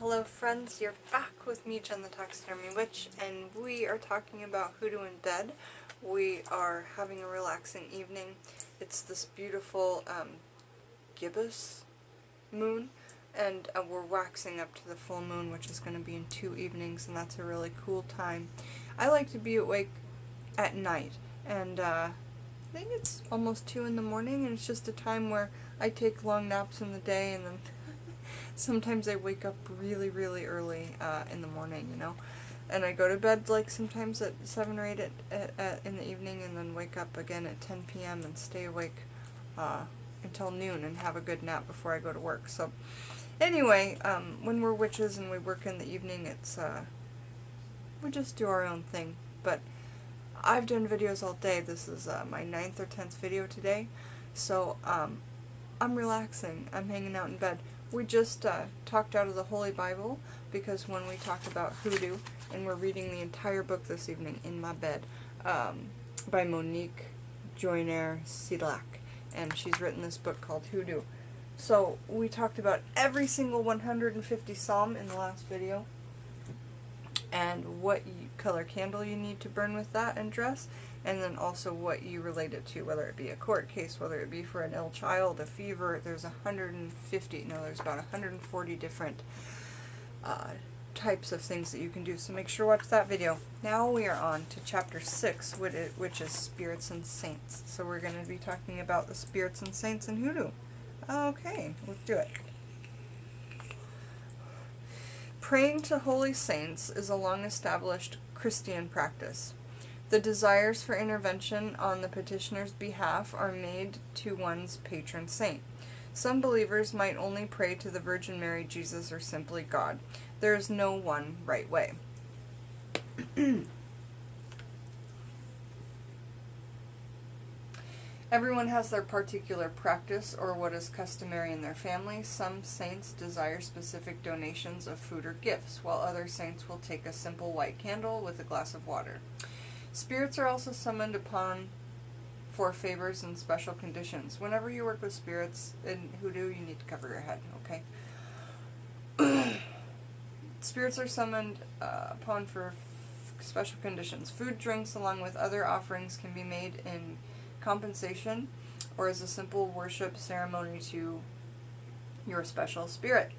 Hello friends, you're back with me, Jenn the Taxidermy Witch, and we are talking about hoodoo in bed. We are having a relaxing evening. It's this beautiful gibbous moon, and we're waxing up to the full moon, which is going to be in 2 evenings, and that's a really cool time. I like to be awake at night, and I think it's almost 2 in the morning, and it's just a time where I take long naps in the day, and then sometimes I wake up really, really early in the morning, you know, and I go to bed like sometimes at 7 or 8 in the evening, and then wake up again at 10 p.m. and stay awake until noon and have a good nap before I go to work. So anyway, when we're witches and we work in the evening, it's we just do our own thing. But I've done videos all day. This is my 9th or 10th video today, so I'm relaxing. I'm hanging out in bed. We just talked out of the Holy Bible, because when we talked about hoodoo, and we're reading the entire book this evening in my bed, by Monique Siedlak, and she's written this book called Hoodoo. So we talked about every single 150 psalm in the last video, and what color candle you need to burn with that and dress, and then also what you relate it to, whether it be a court case, whether it be for an ill child, a fever. There's there's about 140 different types of things that you can do, so make sure to watch that video. Now we are on to chapter 6, which is spirits and saints. So we're going to be talking about the spirits and saints in hoodoo. Okay, let's do it. Praying to holy saints is a long-established Christian practice. The desires for intervention on the petitioner's behalf are made to one's patron saint. Some believers might only pray to the Virgin Mary, Jesus, or simply God. There is no one right way. Everyone has their particular practice or what is customary in their family. Some saints desire specific donations of food or gifts, while other saints will take a simple white candle with a glass of water. Spirits are also summoned upon for favors and special conditions. Whenever you work with spirits in hoodoo, you need to cover your head, okay? Spirits are summoned upon for special conditions. Food, drinks, along with other offerings can be made in compensation or as a simple worship ceremony to your special spirit.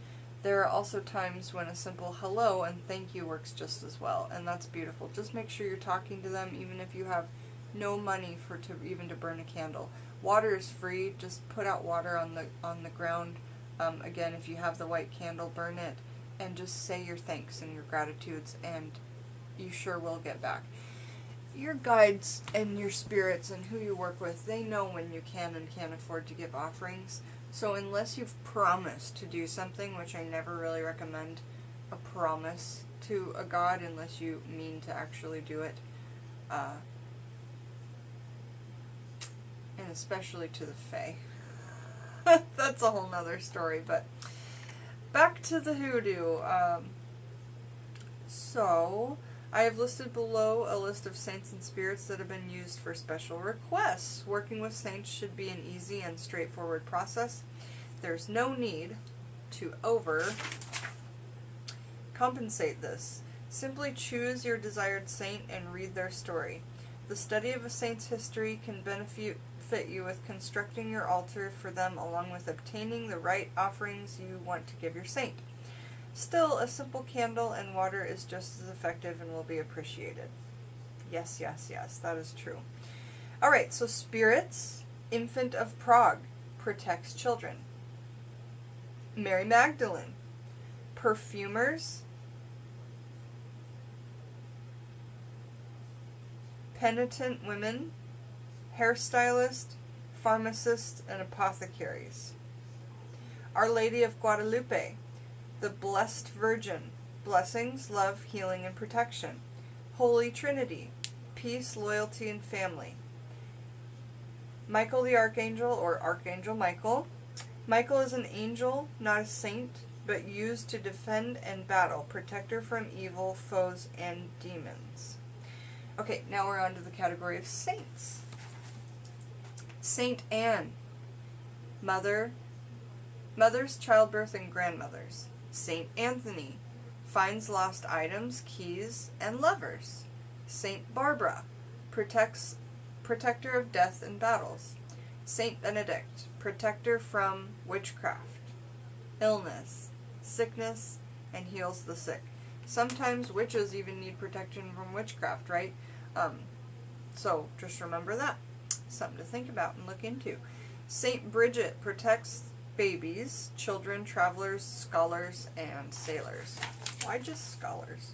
There are also times when a simple hello and thank you works just as well, and that's beautiful. Just make sure you're talking to them, even if you have no money to burn a candle. Water is free. Just put out water on the ground. Again, if you have the white candle, burn it, and just say your thanks and your gratitudes, and you sure will get back. Your guides and your spirits and who you work with, they know when you can and can't afford to give offerings. So unless you've promised to do something, which I never really recommend a promise to a god unless you mean to actually do it, and especially to the fae. That's a whole nother story, but back to the hoodoo. So I have listed below a list of saints and spirits that have been used for special requests. Working with saints should be an easy and straightforward process. There's no need to compensate this. Simply choose your desired saint and read their story. The study of a saint's history can benefit you with constructing your altar for them, along with obtaining the right offerings you want to give your saint. Still, a simple candle and water is just as effective and will be appreciated. Yes, yes, yes, that is true. Alright, so spirits. Infant of Prague protects children. Mary Magdalene. Perfumers. Penitent women. Hairstylists. Pharmacists and apothecaries. Our Lady of Guadalupe. The Blessed Virgin, blessings, love, healing, and protection. Holy Trinity, peace, loyalty, and family. Michael the Archangel, or Archangel Michael. Michael is an angel, not a saint, but used to defend and battle, protector from evil, foes, and demons. Okay, now we're on to the category of saints. Saint Anne, mothers, childbirth, and grandmothers. Saint Anthony finds lost items, keys, and lovers. Saint Barbara protector of death in battles. Saint Benedict, protector from witchcraft, illness, sickness, and heals the sick. Sometimes witches even need protection from witchcraft, right? So just remember that. Something to think about and look into. Saint Bridget protects babies, children, travelers, scholars, and sailors. Why just scholars?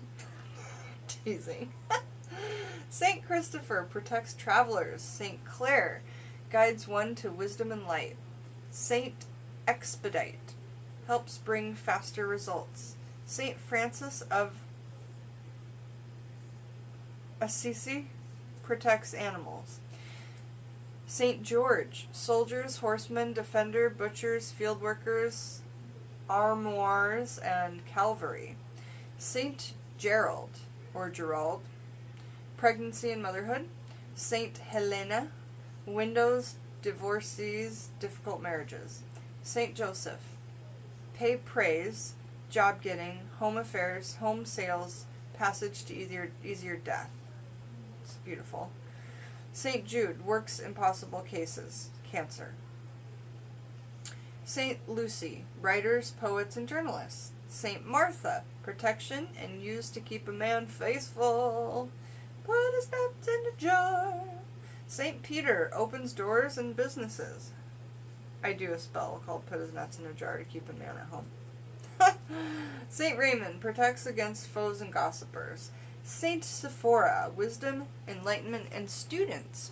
Teasing. Saint Christopher protects travelers. Saint Clare guides one to wisdom and light. Saint Expedite helps bring faster results. Saint Francis of Assisi protects animals. Saint George, soldiers, horsemen, defender, butchers, field workers, armoires, and cavalry. Saint Gerald, or Gerald, pregnancy and motherhood. Saint Helena, widows, divorcees, difficult marriages. Saint Joseph, pay praise, job getting, home affairs, home sales, passage to easier death. It's beautiful. Saint Jude, works impossible cases, cancer. Saint Lucy, writers, poets, and journalists. Saint Martha, protection and used to keep a man faithful. Put his nuts in a jar. Saint Peter, opens doors and businesses. I do a spell called put his nuts in a jar to keep a man at home. Saint Raymond, protects against foes and gossipers. Saint Sephora, wisdom, enlightenment, and students.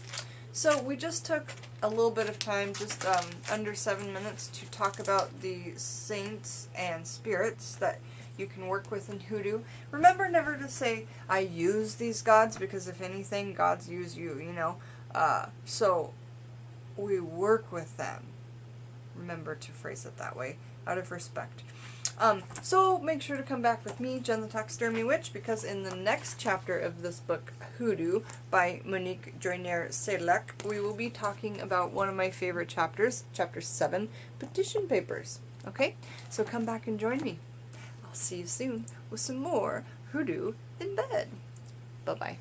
So we just took a little bit of time, just under 7 minutes, to talk about the saints and spirits that you can work with in hoodoo. Remember never to say, I use these gods, because if anything, gods use you, you know. So we work with them. Remember to phrase it that way, out of respect. So make sure to come back with me, Jenn the Taxidermy Witch, because in the next chapter of this book, Hoodoo, by Monique Siedlak, we will be talking about one of my favorite chapters, Chapter 7, Petition Papers. Okay? So come back and join me. I'll see you soon with some more Hoodoo in bed. Bye-bye.